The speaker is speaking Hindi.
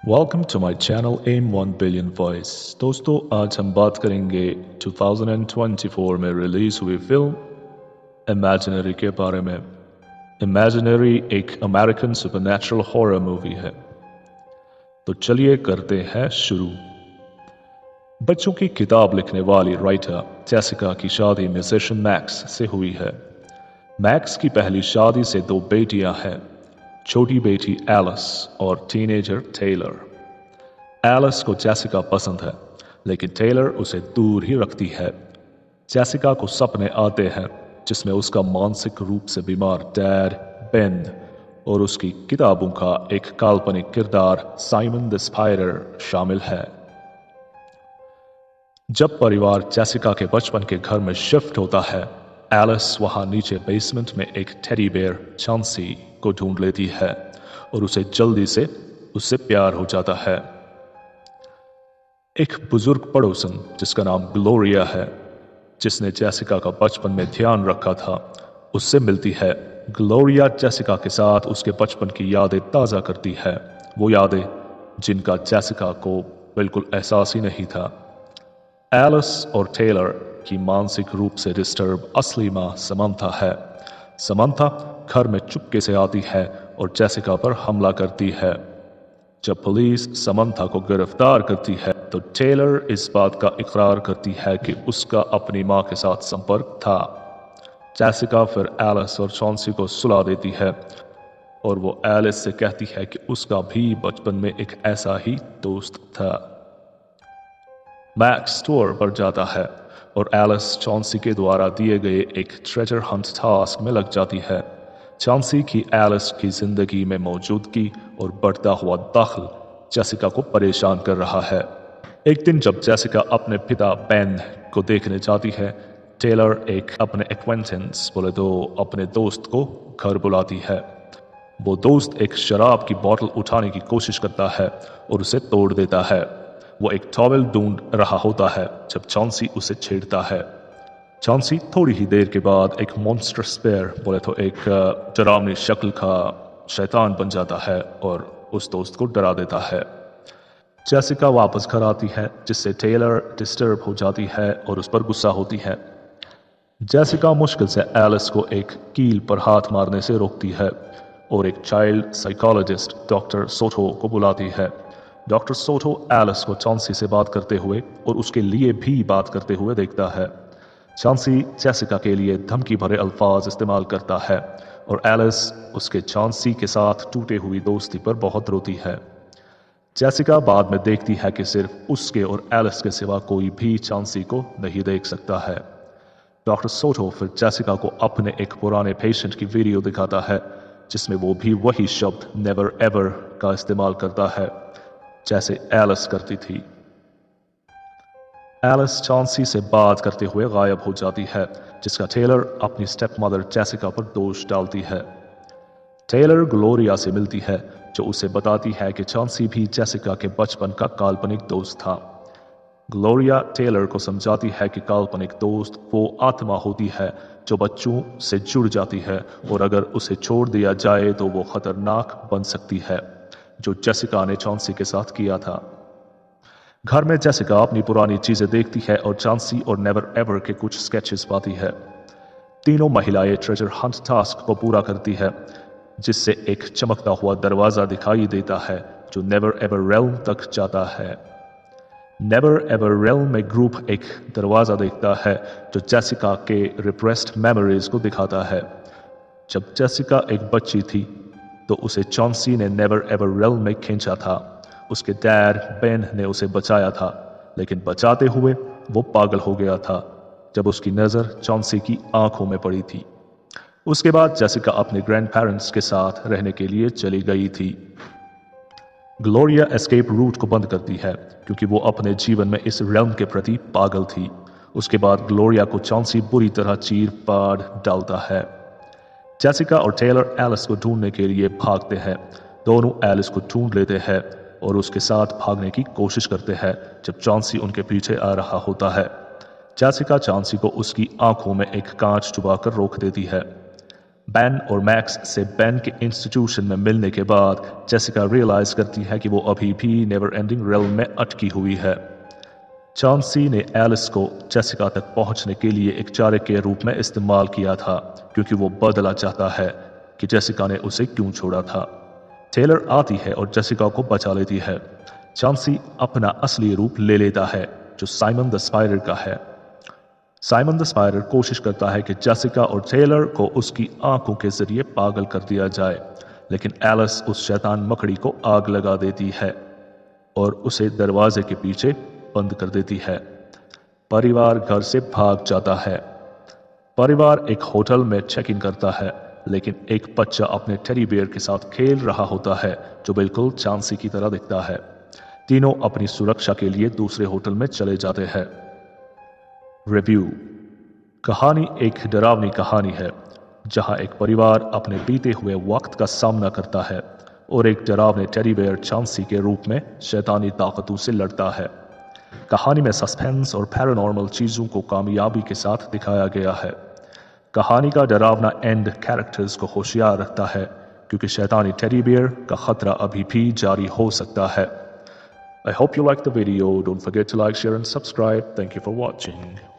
Welcome to my channel M 1 billion voice. दोस्तों, आज हम बात करेंगे 2024 में रिलीज हुई फिल्म इमेजिनरी के बारे में। इमेजिनरी एक अमेरिकन सुपरनैचुरल हॉरर मूवी है। तो चलिए करते हैं शुरू। बच्चों की किताब लिखने वाली राइटर जेसिका की शादी म्यूजिशियन मैक्स से हुई है। मैक्स की पहली शादी से 2 बेटियां हैं, छोटी बेटी एलिस और टीनेजर टेलर। एलिस को जेसिका पसंद है, लेकिन टेलर उसे दूर ही रखती है। जेसिका को सपने आते हैं जिसमें उसका मानसिक रूप से बीमार डैड बेन और उसकी किताबों का एक काल्पनिक किरदार साइमन द स्पाइडर शामिल है। जब परिवार जेसिका के बचपन के घर में शिफ्ट होता है, एलिस वहां नीचे बेसमेंट में एक टेडी बेयर चांसी को ढूंढ लेती है और उसे जल्दी से उससे प्यार हो जाता है। एक बुजुर्ग पड़ोसन जिसका नाम ग्लोरिया है, जिसने जेसिका का बचपन में ध्यान रखा था, उससे मिलती है। ग्लोरिया जेसिका के साथ उसके बचपन की यादें ताज़ा करती है, वो यादें जिनका जेसिका को बिल्कुल एहसास ही नहीं था। एलिस और टेलर की मानसिक रूप से डिस्टर्ब असली माँ समंथा है। समंथा घर में चुपके से आती है और जेसिका पर हमला करती है। जब पुलिस समंथा को गिरफ्तार करती है तो टेलर इस बात का इकरार करती है कि उसका अपनी माँ के साथ संपर्क था। जेसिका फिर एलिस और चॉन्सी को सुला देती है और वो एलिस से कहती है कि उसका भी बचपन में एक ऐसा ही दोस्त था। मैक्स स्टोर पर जाता है और एलिस चॉन्सी के द्वारा दिए गए एक ट्रेजर हंट टास्क में लग जाती है। चॉन्सी की एलिस की जिंदगी में मौजूदगी और बढ़ता हुआ दखल जेसिका को परेशान कर रहा है। एक दिन जब जेसिका अपने पिता बेन को देखने जाती है, टेलर एक अपने एक्वेंटेंस बोले तो अपने दोस्त को घर बुलाती है। वो दोस्त एक शराब की बोतल उठाने की कोशिश करता है और उसे तोड़ देता है। वो एक टॉवेल ढूंढ रहा होता है जब चॉन्सी उसे छेड़ता है। चॉन्सी थोड़ी ही देर के बाद एक मॉन्स्टर स्पेयर बोले तो एक डरावनी शक्ल का शैतान बन जाता है और उस दोस्त को डरा देता है। जेसिका वापस घर आती है, जिससे टेलर डिस्टर्ब हो जाती है और उस पर गुस्सा होती है। जेसिका मुश्किल से एलिस को एक कील पर हाथ मारने से रोकती है और एक चाइल्ड साइकोलॉजिस्ट डॉक्टर सोटो को बुलाती है। डॉक्टर सोटो एलिस को चॉन्सी से बात करते हुए और उसके लिए भी बात करते हुए देखता है। चॉन्सी जेसिका के लिए धमकी भरे अल्फाज इस्तेमाल करता है और एलिस उसके चॉन्सी के साथ टूटे हुई दोस्ती पर बहुत रोती है। जेसिका बाद में देखती है कि सिर्फ उसके और एलिस के सिवा कोई भी चॉन्सी को नहीं देख सकता है। डॉक्टर सोटो फिर जेसिका को अपने एक पुराने पेशेंट की वीडियो दिखाता है, जिसमें वो भी वही शब्द नेवर एवर का इस्तेमाल करता है जैसे एलिस करती थी। एलिस चॉन्सी से बात करते हुए गायब हो जाती है, जिसका टेलर अपनी स्टेप मदर जेसिका पर दोष डालती है। टेलर ग्लोरिया से मिलती है, जो उसे बताती है कि चॉन्सी भी जेसिका के बचपन का काल्पनिक दोस्त था। ग्लोरिया टेलर को समझाती है कि काल्पनिक दोस्त वो आत्मा होती है जो बच्चों से जुड़ जाती है और अगर उसे छोड़ दिया जाए तो वो खतरनाक बन सकती है, जो जेसिका ने चॉन्सी के साथ किया था। घर में जेसिका अपनी पुरानी चीजें देखती है और चॉन्सी और नेवर एवर के कुछ स्केचेस पाती है। तीनों महिलाएं ट्रेजर हंट टास्क को पूरा करती है, जिससे एक चमकता हुआ दरवाजा दिखाई देता है जो नेवर एवर रेल्म तक जाता है। नेवर एवर रेल्म में ग्रुप एक दरवाजा देखता है जो जेसिका के रिप्रेस्ड मेमोरीज को दिखाता है। जब जेसिका एक बच्ची थी तो उसे चॉन्सी ने नेवर एवर रेल्म में खींचा था। उसके डैड बेन ने उसे बचाया था, लेकिन बचाते हुए वो पागल हो गया था जब उसकी नज़र चॉन्सी की आंखों में पड़ी थी। उसके बाद जेसिका अपने ग्रैंड पेरेंट्स के साथ रहने के लिए चली गई थी। ग्लोरिया एस्केप रूट को बंद करती है क्योंकि वो अपने जीवन में इस रेल्म के प्रति पागल थी। उसके बाद ग्लोरिया को चॉन्सी बुरी तरह चीर फाड़ डालता है। जेसिका और टेलर एलिस को ढूंढने के लिए भागते हैं। दोनों एलिस को ढूंढ लेते हैं और उसके साथ भागने की कोशिश करते हैं जब चॉन्सी उनके पीछे आ रहा होता है। जेसिका चॉन्सी को उसकी आंखों में एक कांच चुबाकर रोक देती है। बेन और मैक्स से बेन के इंस्टीट्यूशन में मिलने के बाद जेसिका रियलाइज करती है कि वो अभी भी नेवर एंडिंग रेल्म में अटकी हुई है। चांसी ने एलिस को जेसिका तक पहुंचने के लिए एक चारे के रूप में इस्तेमाल किया था, क्योंकि वो बदला चाहता है कि जेसिका ने उसे क्यों छोड़ा था। टेलर आती है और जेसिका को बचा लेती है। चांसी अपना असली रूप ले लेता है, जो साइमन द स्पाइडर का है। साइमन द स्पाइडर कोशिश करता है कि जेसिका और टेलर को उसकी आंखों के जरिए पागल कर दिया जाए, लेकिन एलिस उस शैतान मकड़ी को आग लगा देती है और उसे दरवाजे के पीछे बंद कर देती है। परिवार घर से भाग जाता है। परिवार एक होटल में चेक इन करता है, लेकिन एक बच्चा अपने टेडी बेयर के साथ खेल रहा होता है, जो बिल्कुल चांसी की तरह दिखता है। तीनों अपनी सुरक्षा के लिए दूसरे होटल में चले जाते हैं। रिव्यू। कहानी एक डरावनी कहानी है, जहां एक परिवार अपने बीते हुए वक्त का सामना करता है और एक डरावने टेडी बेयर चांसी के रूप में शैतानी ताकतों से लड़ता है। कहानी में सस्पेंस और पैरानॉर्मल चीजों को कामयाबी के साथ दिखाया गया है। कहानी का डरावना एंड कैरेक्टर्स को होशियार रखता है, क्योंकि शैतानी टेडी बेयर का खतरा अभी भी जारी हो सकता है। I hope you liked the video. Don't forget to like, share and subscribe. Thank you for watching.